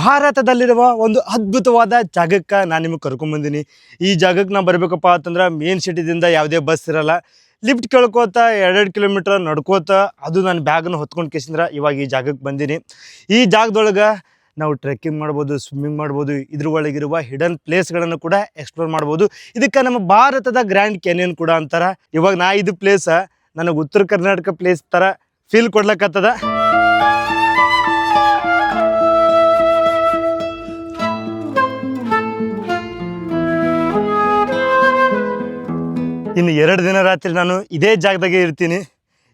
ಭಾರತದಲ್ಲಿರುವ ಒಂದು ಅದ್ಭುತವಾದ ಜಾಗಕ್ಕೆ ನಾನು ನಿಮಗೆ ಕರ್ಕೊಂಬಂದಿನಿ. ಈ ಜಾಗಕ್ಕೆ ನಾನು ಬರಬೇಕಪ್ಪ ಅಂತಂದ್ರೆ ಮೇನ್ ಸಿಟಿದಿಂದ ಯಾವುದೇ ಬಸ್ ಇರಲ್ಲ. ಲಿಫ್ಟ್ ಕೇಳ್ಕೋತ 2 ಕಿಲೋಮೀಟ್ರ್ ನಡ್ಕೋತ ಅದು ನನ್ನ ಬ್ಯಾಗನ್ನು ಹೊತ್ಕೊಂಡು ಕೇಸಿಂದ್ರೆ ಇವಾಗ ಈ ಜಾಗಕ್ಕೆ ಬಂದೀನಿ. ಈ ಜಾಗದೊಳಗೆ ನಾವು ಟ್ರೆಕ್ಕಿಂಗ್ ಮಾಡ್ಬೋದು, ಸ್ವಿಮ್ಮಿಂಗ್ ಮಾಡ್ಬೋದು, ಇದ್ರ ಒಳಗಿರುವ ಹಿಡನ್ ಪ್ಲೇಸ್ಗಳನ್ನು ಕೂಡ ಎಕ್ಸ್ಪ್ಲೋರ್ ಮಾಡ್ಬೋದು. ಇದಕ್ಕೆ ನಮ್ಮ ಭಾರತದ ಗ್ರ್ಯಾಂಡ್ ಕ್ಯಾನಿಯನ್ ಕೂಡ ಅಂತಾರೆ. ಇವಾಗ ನಾ ಇದು ಪ್ಲೇಸ್ ನನಗೆ ಉತ್ತರ ಕರ್ನಾಟಕ ಪ್ಲೇಸ್ ಥರ ಫೀಲ್ ಕೊಡ್ಲಕ್ಕತ್ತದ. ಇನ್ನು 2 ದಿನ ರಾತ್ರಿ ನಾನು ಇದೇ ಜಾಗದಾಗೆ ಇರ್ತೀನಿ.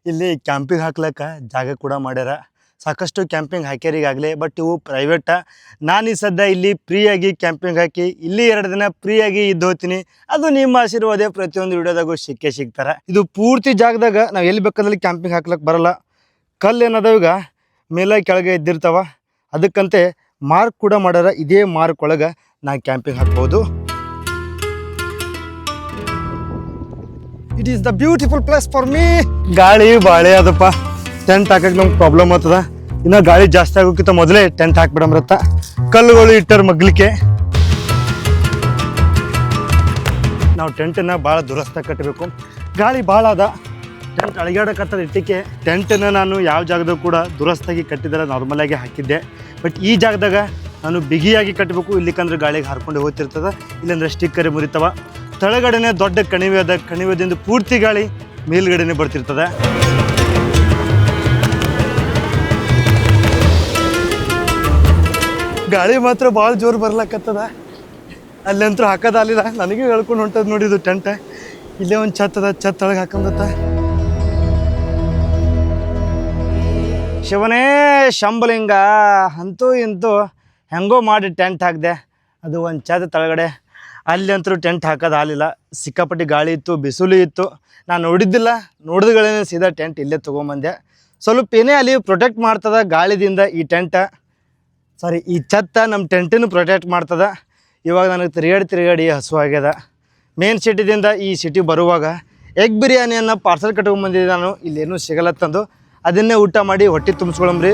ಇಲ್ಲಿ ಕ್ಯಾಂಪಿಂಗ್ ಹಾಕ್ಲಕ್ಕ ಜಾಗ ಕೂಡ ಮಾಡ್ಯಾರ. ಸಾಕಷ್ಟು ಕ್ಯಾಂಪಿಂಗ್ ಹಾಕ್ಯಾರ ಈಗಾಗಲೇ, ಬಟ್ ಇವು ಪ್ರೈವೇಟ. ನಾನು ಈ ಸದ್ಯ ಇಲ್ಲಿ ಫ್ರೀಯಾಗಿ ಕ್ಯಾಂಪಿಂಗ್ ಹಾಕಿ ಇಲ್ಲಿ 2 ದಿನ ಫ್ರೀಯಾಗಿ ಇದ್ದು ಹೋಗ್ತೀನಿ. ಅದು ನಿಮ್ಮ ಆಶೀರ್ವಾದ ಪ್ರತಿಯೊಂದು ವಿಡಿಯೋದಾಗೂ ಸಿಗ್ತಾರೆ. ಇದು ಪೂರ್ತಿ ಜಾಗದಾಗ ನಾವು ಎಲ್ಲಿ ಬೇಕಾದಲ್ಲಿ ಕ್ಯಾಂಪಿಂಗ್ ಹಾಕ್ಲಕ್ಕೆ ಬರಲ್ಲ. ಕಲ್ಲು ಏನದಾವ ಈಗ ಮೇಲೆ ಕೆಳಗೆ ಇದ್ದಿರ್ತಾವ, ಅದಕ್ಕಂತೆ ಮಾರ್ಕ್ ಕೂಡ ಮಾಡ್ಯಾರ. ಇದೇ ಮಾರ್ಕ್ ಒಳಗೆ ನಾ ಕ್ಯಾಂಪಿಂಗ್ ಹಾಕ್ಬೋದು. It is the beautiful place for me. ಗಾಳಿ ಬಾಳೆ ಅದಪ್ಪ, ಟೆಂಟ್ ಹಾಕಕ್ಕೆ ನಮ್ಗೆ ಪ್ರಾಬ್ಲಮ್ ಆಗ್ತದ. ಇನ್ನು ಗಾಳಿ ಜಾಸ್ತಿ ಆಗೋಕ್ಕಿಂತ ಮೊದಲೇ ಟೆಂಟ್ ಹಾಕ್ಬಿಡಮ್ರತ್ತ. ಕಲ್ಲುಗಳು ಇಟ್ಟರ ಮಗ್ಲಿಕ್ಕೆ ನಾವು ಟೆಂಟನ್ನು ಭಾಳ ದುರಸ್ತಾಗಿ ಕಟ್ಟಬೇಕು. ಗಾಳಿ ಭಾಳ ಅದ, ಟೆಂಟ್ ಅಳಿಗಾಡಕತ್ತದ ಇಟ್ಟಿಗೆ. ಟೆಂಟನ್ನು ನಾನು ಯಾವ ಜಾಗದಾಗ ಕೂಡ ದುರಸ್ತಾಗಿ ಕಟ್ಟಿದ್ರೆ ನಾರ್ಮಲಾಗಿ ಹಾಕಿದ್ದೆ. ಬಟ್ ಈ ಜಾಗದಾಗ ನಾನು ಬಿಗಿಯಾಗಿ ಕಟ್ಟಬೇಕು, ಇಲ್ಲಿಕಂದ್ರೆ ಗಾಳಿಗೆ ಹಾರ್ಕೊಂಡು ಹೋಗ್ತಿರ್ತದೆ, ಇಲ್ಲಾಂದ್ರೆ ಸ್ಟಿಕ್ಕರ್ ಮುರಿತವ. ತಳಗಡೆನೆ ದೊಡ್ಡ ಕಣಿವೆ ಅದ, ಕಣಿವೆದಿಂದ ಪೂರ್ತಿ ಗಾಳಿ ಮೇಲ್ಗಡೆನೆ ಬರ್ತಿರ್ತದೆ. ಗಾಳಿ ಮಾತ್ರ ಭಾಳ ಜೋರು ಬರ್ಲಕ್ಕತ್ತದ. ಅಲ್ಲಂತೂ ಹಾಕೋದಾಗಲಿಲ್ಲ, ನನಗೆ ಹೇಳ್ಕೊಂಡು ಹೊಂಟದ ನೋಡಿದ್ದು ಟೆಂಟ್. ಇಲ್ಲೇ ಒಂದು ಛತ್ ಅದ, ಛತ್ ಒಳಗೆ ಹಾಕೊಂಡತ್ತ. ಶಿವನೇ ಶಂಬಲಿಂಗ, ಅಂತೂ ಇಂತೂ ಹೆಂಗೋ ಮಾಡಿ ಟೆಂಟ್ ಹಾಕಿದೆ. ಅದು ಒಂದು ಛತ್ ತಳಗಡೆ, ಅಲ್ಲಿ ಅಂತೂ ಟೆಂಟ್ ಹಾಕೋದಾಗಲಿಲ್ಲ. ಸಿಕ್ಕಾಪಟ್ಟಿ ಗಾಳಿ ಇತ್ತು, ಬಿಸಿಲು ಇತ್ತು. ನಾನು ನೋಡಿದ್ದಿಲ್ಲ, ನೋಡಿದ್ಗಳೇನೆ ಸೀದಾ ಟೆಂಟ್ ಇಲ್ಲೇ ತೊಗೊಂಬಂದೆ. ಸ್ವಲ್ಪ ಏನೇ ಅಲ್ಲಿ ಪ್ರೊಟೆಕ್ಟ್ ಮಾಡ್ತದ ಗಾಳಿದಿಂದ ಈ ಟೆಂಟ, ಸಾರಿ ಈ ಛತ್ತ ನಮ್ಮ ಟೆಂಟನ್ನು ಪ್ರೊಟೆಕ್ಟ್ ಮಾಡ್ತದ. ಇವಾಗ ನನಗೆ ತಿರುಗಾಡಿ ಹಸು ಆಗ್ಯದ. ಮೇನ್ ಸಿಟಿದಿಂದ ಈ ಸಿಟಿ ಬರುವಾಗ ಎಗ್ ಬಿರಿಯಾನಿಯನ್ನು ಪಾರ್ಸಲ್ ಕಟ್ಕೊಂಡ್ಬಂದಿದ್ದೆ ನಾನು. ಇಲ್ಲೇನೂ ಸಿಗಲತ್ತಂದು ಅದನ್ನೇ ಊಟ ಮಾಡಿ ಹೊಟ್ಟೆ ತುಂಬಿಸ್ಕೊಳಮ್ರಿ.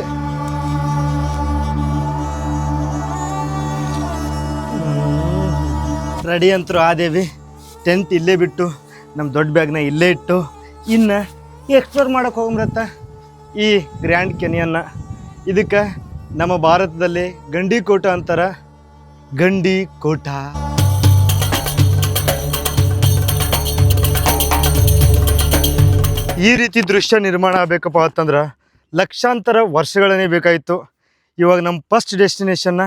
ರೆಡಿ ಅಂತರೂ ಆದೇವಿ. ಟೆಂಟ್ ಇಲ್ಲೇ ಬಿಟ್ಟು ನಮ್ಮ ದೊಡ್ಡ ಬ್ಯಾಗ್ನ ಇಲ್ಲೇ ಇಟ್ಟು ಇನ್ನು ಎಕ್ಸ್ಪ್ಲೋರ್ ಮಾಡೋಕೆ ಹೋಗಮ್ರತ್ತ ಈ ಗ್ರ್ಯಾಂಡ್ ಕ್ಯಾನಿಯನ್ನ. ಇದಕ್ಕೆ ನಮ್ಮ ಭಾರತದಲ್ಲಿ ಗಂಡಿಕೋಟ ಅಂತಾರೆ. ಗಂಡಿಕೋಟ ಈ ರೀತಿ ದೃಶ್ಯ ನಿರ್ಮಾಣ ಆಗಬೇಕಪ್ಪ ಅಂತಂದ್ರೆ ಲಕ್ಷಾಂತರ ವರ್ಷಗಳನ್ನೇ ಬೇಕಾಯಿತು. ಇವಾಗ ನಮ್ಮ ಫಸ್ಟ್ ಡೆಸ್ಟಿನೇಷನ್ನ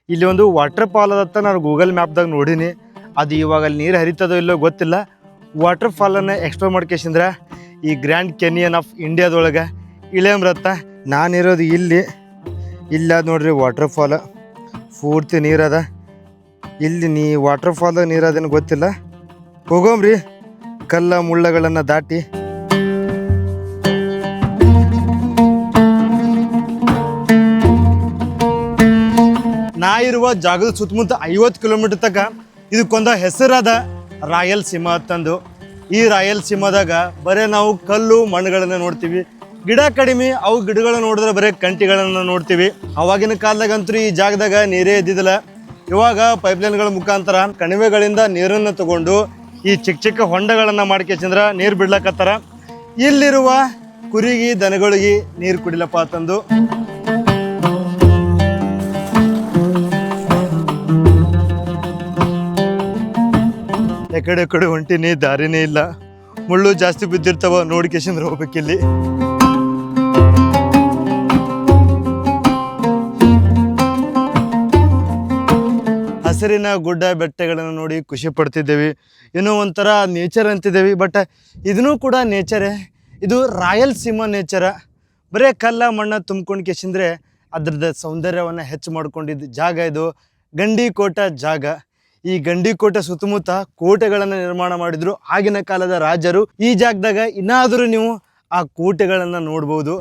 ಇಲ್ಲಿ ಒಂದು ವಾಟರ್ ಫಾಲ್ ಅದತ್ತ. ನಾನು ಗೂಗಲ್ ಮ್ಯಾಪ್ದಾಗ ನೋಡೀನಿ. ಅದು ಇವಾಗ ಅಲ್ಲಿ ನೀರು ಹರಿತದೋ ಇಲ್ಲೋ ಗೊತ್ತಿಲ್ಲ. ವಾಟರ್ ಫಾಲನ್ನು ಎಕ್ಸ್ಪ್ಲೋರ್ ಮಾಡ್ಕೇಸಿಂದ್ರೆ ಈ ಗ್ರ್ಯಾಂಡ್ ಕ್ಯಾನಿಯನ್ ಆಫ್ ಇಂಡಿಯಾದೊಳಗೆ ಇಳಿಯಮ್ರತ್ತ. ನಾನಿರೋದು ಇಲ್ಲ ನೋಡ್ರಿ ವಾಟರ್ ಫಾಲ್ ಪೂರ್ತಿ ನೀರದ. ಇಲ್ಲಿ ವಾಟರ್ ಫಾಲ್ದಾಗ ನೀರದೇನು ಗೊತ್ತಿಲ್ಲ. ಹೋಗೋಮ್ರಿ ಕಲ್ಲ ಮುಳ್ಳಗಳನ್ನು ದಾಟಿ. ನಾ ಇರುವ ಜಾಗದ ಸುತ್ತಮುತ್ತ 50 ಕಿಲೋಮೀಟರ್ ತನಕ ಇದಕ್ಕೊಂದು ಹೆಸರಾದ ರಾಯಲಸೀಮಾ ಅಂತಂದು. ಈ ರಾಯಲಸೀಮಾದಾಗ ಬರೀ ನಾವು ಕಲ್ಲು ಮಣ್ಣುಗಳನ್ನು ನೋಡ್ತೀವಿ, ಗಿಡ ಕಡಿಮೆ. ಅವು ಗಿಡಗಳನ್ನ ನೋಡಿದ್ರೆ ಬರೀ ಕಂಟಿಗಳನ್ನು ನೋಡ್ತೀವಿ. ಅವಾಗಿನ ಕಾಲದಾಗಂತೂ ಈ ಜಾಗದಾಗ ನೀರೇ ಇದ್ದಿದ್ದಿಲ್ಲ. ಇವಾಗ ಪೈಪ್ಲೈನ್ಗಳ ಮುಖಾಂತರ ಕಣಿವೆಗಳಿಂದ ನೀರನ್ನು ತಗೊಂಡು ಈ ಚಿಕ್ಕ ಚಿಕ್ಕ ಹೊಂಡಗಳನ್ನು ಮಾಡ್ಕೇಸಿಂದ್ರೆ ನೀರು ಬಿಡ್ಲಕತ್ತಾರ. ಇಲ್ಲಿರುವ ಕುರಿಗೆ ದನಗಳಿಗೆ ನೀರು ಕುಡಿಲಪ್ಪ ಅಂತಂದು. ಎಕಡೆ ಹೊಂಟಿನಿ, ದಾರಿನೇ ಇಲ್ಲ. ಮುಳ್ಳು ಜಾಸ್ತಿ ಬಿದ್ದಿರ್ತಾವ, ನೋಡ್ಕೇಸಿಂದ್ರೆ ಹೋಗ್ಬೇಕಿಲ್ಲಿ. ಹಸಿರಿನ ಗುಡ್ಡ ಬೆಟ್ಟಗಳನ್ನು ನೋಡಿ ಖುಷಿ ಪಡ್ತಿದ್ದೇವೆ. ಏನೋ ಒಂಥರ ನೇಚರ್ ಅಂತಿದ್ದೇವೆ, ಬಟ್ ಇದನ್ನೂ ಕೂಡ ನೇಚರೇ. ಇದು ರಾಯಲಸೀಮಾ ನೇಚರ. ಬರೀ ಕಲ್ಲ ಮಣ್ಣು ತುಂಬ್ಕೊಂಡು ಕೇಸಿಂದ್ರೆ ಅದ್ರದ್ದು ಸೌಂದರ್ಯವನ್ನು ಹೆಚ್ಚು ಮಾಡ್ಕೊಂಡಿದ್ದು ಜಾಗ ಇದು ಗಂಡಿಕೋಟ ಜಾಗ. ಈ ಗಂಡಿಕೋಟೆ ಸುತ್ತಮುತ್ತ ಕೋಟೆಗಳನ್ನು ನಿರ್ಮಾಣ ಮಾಡಿದ್ರು ಆಗಿನ ಕಾಲದ ರಾಜರು. ಈ ಜಾಗದಾಗ ಇನ್ನಾದರೂ ನೀವು ಆ ಕೋಟೆಗಳನ್ನು ನೋಡ್ಬೋದು.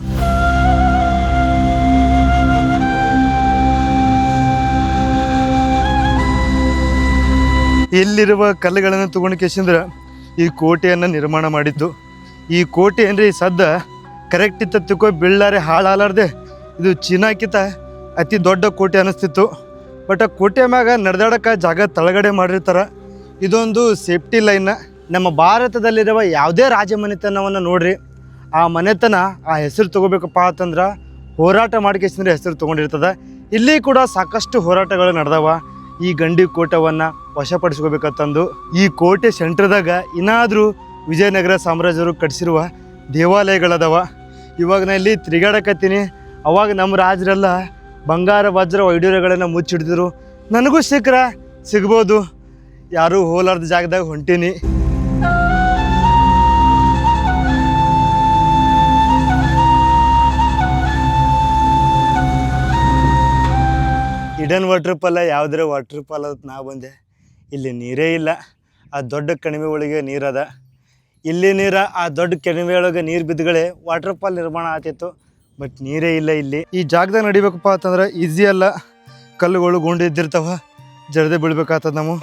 ಇಲ್ಲಿರುವ ಕಲ್ಲುಗಳನ್ನು ತಗೊಂಡು ಕೇಸಿಂದ್ರೆ ಈ ಕೋಟೆಯನ್ನು ನಿರ್ಮಾಣ ಮಾಡಿದ್ದು. ಈ ಕೋಟೆ ಏನ್ರಿ ಸದ್ದ ಕರೆಕ್ಟ್ ಇತ್ತ ತಿಕ್ಕೋ ಬೀಳಾರೆ ಹಾಳಾಲಾರ್ದೆ ಇದು ಚೀನಾಕಿತ ಅತಿ ದೊಡ್ಡ ಕೋಟೆ ಅನ್ನಿಸ್ತಿತ್ತು. ಬಟ್ ಆ ಕೋಟೆ ಮ್ಯಾಗ ನಡೆದಾಡಕ್ಕೆ ಜಾಗ ತಳಗಡೆ ಮಾಡಿರ್ತಾರೆ. ಇದೊಂದು ಸೇಫ್ಟಿ ಲೈನ್. ನಮ್ಮ ಭಾರತದಲ್ಲಿರುವ ಯಾವುದೇ ರಾಜಮನೆತನವನ್ನು ನೋಡ್ರಿ, ಆ ಮನೆತನ ಆ ಹೆಸರು ತೊಗೋಬೇಕಪ್ಪ ಅಂತಂದ್ರೆ ಹೋರಾಟ ಮಾಡ್ಕೇಸಿಂದ್ರೆ ಹೆಸರು ತೊಗೊಂಡಿರ್ತದೆ. ಇಲ್ಲಿ ಕೂಡ ಸಾಕಷ್ಟು ಹೋರಾಟಗಳು ನಡೆದವ ಈ ಗಂಡಿ ಕೋಟೆಯನ್ನು ವಶಪಡಿಸ್ಕೋಬೇಕಂತಂದು. ಈ ಕೋಟೆ ಸೆಂಟ್ರದಾಗ ಏನಾದರೂ ವಿಜಯನಗರ ಸಾಮ್ರಾಜ್ಯರು ಕಟ್ಟಿಸಿರುವ ದೇವಾಲಯಗಳದಾವ. ಇವಾಗ ನಾನು ಇಲ್ಲಿ ತಿರುಗಾಡಕತ್ತೀನಿ. ಅವಾಗ ನಮ್ಮ ರಾಜರೆಲ್ಲ ಬಂಗಾರ ವಜ್ರ ವೈಡೂರ್ಯಗಳನ್ನು ಮುಚ್ಚಿಡ್ತಿದ್ರು. ನನಗೂ ಸಿಗ್ಬೋದು. ಯಾರೂ ಹೋಲಾರ್ದ ಜಾಗದಾಗ ಹೊಂಟೀನಿ. ಇಡನ್ ವಾಟರ್ ಫಾಲ ಯಾವುದ್ರ ವಾಟರ್ ಫಾಲ್ ಅಂತ ನಾ ಬಂದೆ. ಇಲ್ಲಿ ನೀರೇ ಇಲ್ಲ. ಆ ದೊಡ್ಡ ಕಣಿವೆ ಒಳಗೆ ನೀರದ. ಇಲ್ಲಿ ನೀರ ಆ ದೊಡ್ಡ ಕಣಿವೆ ಒಳಗೆ ನೀರು ಬಿದ್ದುಗಳೇ ವಾಟರ್ ಫಾಲ್ ನಿರ್ಮಾಣ ಆಗ್ತಿತ್ತು. ಬಟ್ ನೀರೇ ಇಲ್ಲ ಇಲ್ಲಿ. ಈ ಜಾಗದಾಗ ನಡಿಬೇಕಪ್ಪ ಅಂತಂದ್ರೆ ಈಸಿ ಅಲ್ಲ. ಕಲ್ಲುಗಳು ಗುಂಡು ಇದ್ದಿರ್ತಾವ, ಜರದೆ ಬೀಳ್ಬೇಕಾಗ್ತದೆ ನಾವು.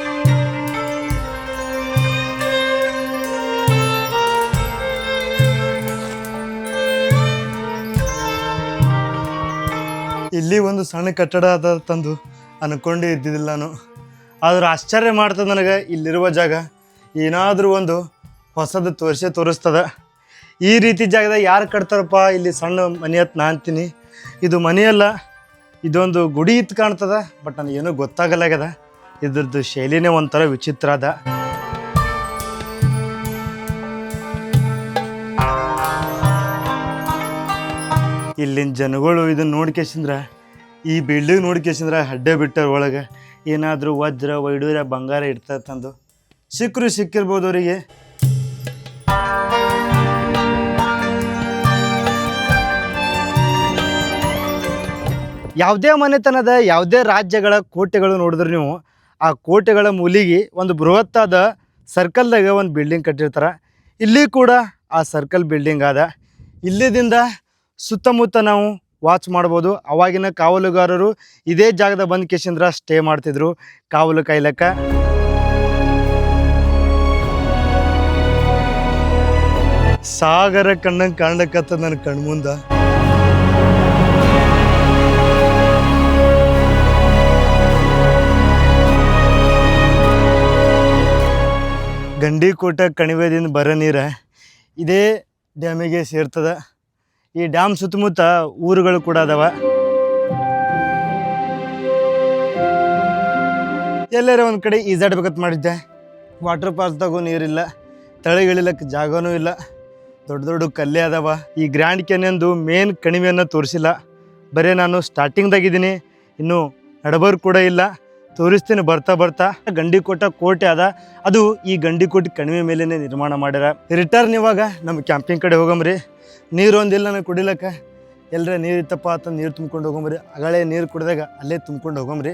ಇಲ್ಲಿ ಒಂದು ಸಣ್ಣ ಕಟ್ಟಡ ಅದ ತಂದು ಅನ್ಕೊಂಡೇ ಇದ್ದಿದ್ದಿಲ್ಲ ನಾನು. ಆದ್ರೆ ಆಶ್ಚರ್ಯ ಮಾಡ್ತದೆ ನನಗೆ ಇಲ್ಲಿರುವ ಜಾಗ ಏನಾದರೂ ಒಂದು ಹೊಸದು ತೋರಿಸ್ತದ. ಈ ರೀತಿ ಜಾಗದಾಗ ಯಾರು ಕಟ್ತಾರಪ್ಪ ಇಲ್ಲಿ ಸಣ್ಣ ಮನೆ ಅಂತ ನಾ ಅಂತೀನಿ. ಇದು ಮನೆಯಲ್ಲ, ಇದೊಂದು ಗುಡಿ ಇತ್ತು ಕಾಣ್ತದ. ಬಟ್ ನನಗೇನೂ ಗೊತ್ತಾಗಲ್ಲಾಗ್ಯದ. ಇದ್ರದ್ದು ಶೈಲಿನೇ ಒಂಥರ ವಿಚಿತ್ರ ಅದ. ಇಲ್ಲಿನ ಜನಗಳು ಇದನ್ನು ನೋಡ್ಕೇಸಿಂದ್ರೆ, ಈ ಬಿಲ್ಡಿಂಗ್ ನೋಡ್ಕೇಸಿಂದ್ರೆ ಅಡ್ಡೆ ಬಿಟ್ಟಾರ ಒಳಗೆ ಏನಾದರೂ ವಜ್ರ ವೈಡೂರ್ಯ ಬಂಗಾರ ಇರ್ತದಂದು. ಸಿಕ್ಕಿರ್ಬೋದು ಅವರಿಗೆ. ಯಾವುದೇ ಮನೆತನದ ಯಾವುದೇ ರಾಜ್ಯಗಳ ಕೋಟೆಗಳು ನೋಡಿದ್ರೆ ನೀವು ಆ ಕೋಟೆಗಳ ಮೂಲಿಗೆ ಒಂದು ಬೃಹತ್ತಾದ ಸರ್ಕಲ್ದಾಗ ಒಂದು ಬಿಲ್ಡಿಂಗ್ ಕಟ್ಟಿರ್ತಾರೆ. ಇಲ್ಲಿ ಕೂಡ ಆ ಸರ್ಕಲ್ ಬಿಲ್ಡಿಂಗ್ ಅದ. ಇಲ್ಲಿದಿಂದ ಸುತ್ತಮುತ್ತ ನಾವು ವಾಚ್ ಮಾಡ್ಬೋದು. ಅವಾಗಿನ ಕಾವಲುಗಾರರು ಇದೇ ಜಾಗದ ಬಂದು ಕೇಶಂದ್ರ ಸ್ಟೇ ಮಾಡ್ತಿದ್ರು ಕಾವಲು ಕಾಯ್ಲಕ್ಕ. ಸಾಗರ ಕಣ್ಣಂಗೆ ಕಾಣ್ಲಕ್ಕತ್ತ ನನ್ನ ಕಣ್ಮುಂದ. ಗಂಡಿಕೋಟೆ ಕಣಿವೆದಿಂದ ಬರೋ ನೀರ ಇದೇ ಡ್ಯಾಮಿಗೆ ಸೇರ್ತದೆ. ಈ ಡ್ಯಾಮ್ ಸುತ್ತಮುತ್ತ ಊರುಗಳು ಕೂಡ ಅದಾವ. ಎಲ್ಲರ ಒಂದು ಕಡೆ ಈಜಾಡ್ಬೇಕಂತ ಮಾಡಿದ್ದೆ. ವಾಟರ್ ಫಾಲ್ಸ್ದಾಗೂ ನೀರಿಲ್ಲ, ತಳಿಗಳಿಲ್ಲಕ್ಕೆ ಜಾಗನೂ ಇಲ್ಲ, ದೊಡ್ಡ ದೊಡ್ಡ ಕಲ್ಲೇ ಅದಾವ. ಈ ಗ್ರ್ಯಾಂಡ್ ಕ್ಯಾನ್ಯನ್ದು ಮೇನ್ ಕಣಿವೆಯನ್ನು ತೋರಿಸಿಲ್ಲ. ಬರೀ ನಾನು ಸ್ಟಾರ್ಟಿಂಗ್ದಾಗಿದ್ದೀನಿ, ಇನ್ನೂ ನಡಬರ್ ಕೂಡ ಇಲ್ಲ. ತೋರಿಸ್ತೀನಿ ಬರ್ತಾ. ಗಂಡಿಕೋಟೆ ಕೋಟೆ ಅದ. ಅದು ಈ ಗಂಡಿಕೋಟೆ ಕಣಿವೆ ಮೇಲೇ ನಿರ್ಮಾಣ ಮಾಡ್ಯಾರ. ರಿಟರ್ನ್ ಇವಾಗ ನಮ್ಮ ಕ್ಯಾಂಪಿಂಗ್ ಕಡೆ ಹೋಗಮ್ರಿ. ನೀರು ಒಂದಿಲ್ಲ ನನಗೆ ಕುಡಿಲಕ್ಕ. ಎಲ್ಲರ ನೀರು ಇತ್ತಪ್ಪ ಅಂತ ನೀರು ತುಂಬ್ಕೊಂಡು ಹೋಗಮ್ರಿ. ಅಗಳೇ ನೀರು ಕುಡಿದಾಗ ಅಲ್ಲೇ ತುಂಬ್ಕೊಂಡು ಹೋಗಮ್ರಿ.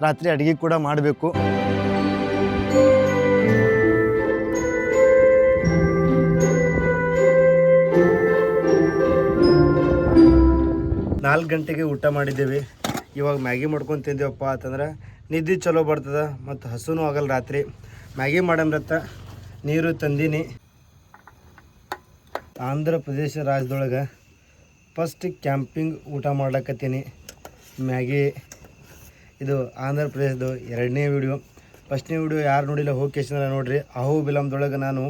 ರಾತ್ರಿ ಅಡುಗೆ ಕೂಡ ಮಾಡಬೇಕು. ನಾಲ್ಕು ಗಂಟೆಗೆ ಊಟ ಮಾಡಿದ್ದೇವೆ. ಇವಾಗ ಮ್ಯಾಗಿ ಮಾಡ್ಕೊಂಡು ತಿಂದೇವಪ್ಪ ಅಂತಂದ್ರೆ ನಿದ್ದೆ ಚಲೋ ಬರ್ತದೆ ಮತ್ತು ಹಸುನೂ ಆಗಲ್ಲ ರಾತ್ರಿ. ಮ್ಯಾಗಿ ಮಾಡಮ್ರತ್ತ ನೀರು ತಂದೀನಿ. ಆಂಧ್ರ ಪ್ರದೇಶ ರಾಜ್ಯದೊಳಗೆ ಫಸ್ಟ್ ಕ್ಯಾಂಪಿಂಗ್ ಊಟ ಮಾಡ್ಲಕತ್ತೀನಿ. ಮ್ಯಾಗಿ. ಇದು ಆಂಧ್ರ ಪ್ರದೇಶದ 2ನೇ ವಿಡಿಯೋ. ಫಸ್ಟ್ನೇ ವಿಡಿಯೋ ಯಾರು ನೋಡಿಲ್ಲ ಹೋಗಿ ಕೇಸಿಂದ್ರೆ ನೋಡಿರಿ. ಅಹೋಬಿಲಮ್ದೊಳಗೆ ನಾನು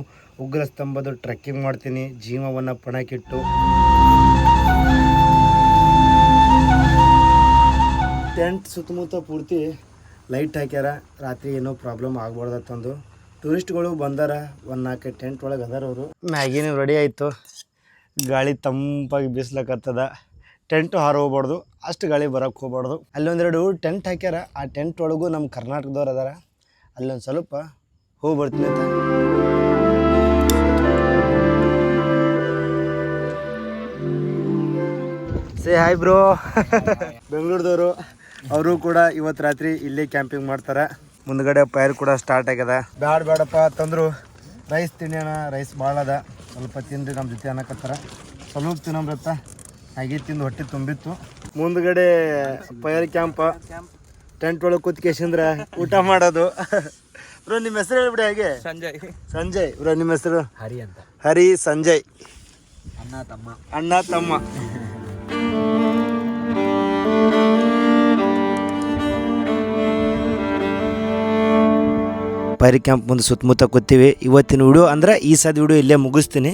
ಉಗ್ರ ಸ್ತಂಭದ ಟ್ರೆಕ್ಕಿಂಗ್ ಮಾಡ್ತೀನಿ ಜೀವವನ್ನು ಪಣಕ್ಕಿಟ್ಟು. ಟೆಂಟ್ ಸುತ್ತಮುತ್ತ ಪೂರ್ತಿ ಲೈಟ್ ಹಾಕ್ಯಾರ. ರಾತ್ರಿ ಏನೋ ಪ್ರಾಬ್ಲಮ್ ಆಗ್ಬಾರ್ದತ್ತಂದು. ಟೂರಿಸ್ಟ್ಗಳು ಬಂದಾರ. 1-4 ಟೆಂಟ್ ಒಳಗೆ ಅದಾರ ಅವರು. ಮ್ಯಾಗಿನೂ ರೆಡಿ ಆಯಿತು. ಗಾಳಿ ತಂಪಾಗಿ ಬೀಸ್ಲಕ್ಕತ್ತದ. ಟೆಂಟು ಹಾರೋಗ್ಬಾರ್ದು, ಅಷ್ಟು ಗಾಳಿ ಬರೋಕ್ಕೆ ಹೋಗ್ಬಾರ್ದು. ಅಲ್ಲೊಂದೆರಡು ಟೆಂಟ್ ಹಾಕ್ಯಾರ. ಆ ಟೆಂಟ್ ಒಳಗೂ ನಮ್ಮ ಕರ್ನಾಟಕದವ್ರು ಅದಾರ. ಅಲ್ಲೊಂದು ಸ್ವಲ್ಪ ಹೋಗಿ ಬರ್ತೀನಿ ಅಂತ. Say hi bro. ಬೆಂಗಳೂರದವರು ಅವರು ಕೂಡ ಇವತ್ತು ರಾತ್ರಿ ಇಲ್ಲೇ ಕ್ಯಾಂಪಿಂಗ್ ಮಾಡ್ತಾರೆ. ಮುಂದ್ಗಡೆ ಫೈರ್ ಕೂಡ ಸ್ಟಾರ್ಟ್ ಆಗ್ಯದ. ಬೇಡಪ್ಪ ಅಂತಂದ್ರು ರೈಸ್ ತಿನ್ನೋಣ, ರೈಸ್ ಭಾಳ ಅದ, ಸ್ವಲ್ಪ ತಿನ್ರಿ ನಮ್ಮ ಜೊತೆ ಅನ್ನಕತ್ತಾರ. ಸ್ವಲ್ಪ ತಿನ್ನೋಮ್ರತ್ತ. ಹಾಗೆ ತಿಂದು ಹೊಟ್ಟೆ ತುಂಬಿತ್ತು. ಮುಂದ್ಗಡೆ ಫೈರ್ ಕ್ಯಾಂಪ, ಟೆಂಟ್ ಒಳಗೆ ಕೂತ್ಕೇಶಂದ್ರೆ ಊಟ ಮಾಡೋದು. ಬ್ರೋ ನಿಮ್ಮ ಹೆಸರು ಹೇಳ್ಬಿಡಿ. ಹಾಗೆ ಸಂಜಯ್ ಬ್ರೋ. ನಿಮ್ಮ ಹೆಸರು? ಹರಿ ಅಂತ. ಹರಿ, ಸಂಜಯ್, ಅಣ್ಣ ತಮ್ಮ. ಪೈರಿ ಕ್ಯಾಂಪ್ ಮುಂದೆ ಸುತ್ತಮುತ್ತ ಕೂತೀವಿ. ಇವತ್ತಿನ ವಿಡಿಯೋ ಅಂದ್ರೆ ಈ ಸದ ವಿಡಿಯೋ ಇಲ್ಲೇ ಮುಗಿಸ್ತೀನಿ.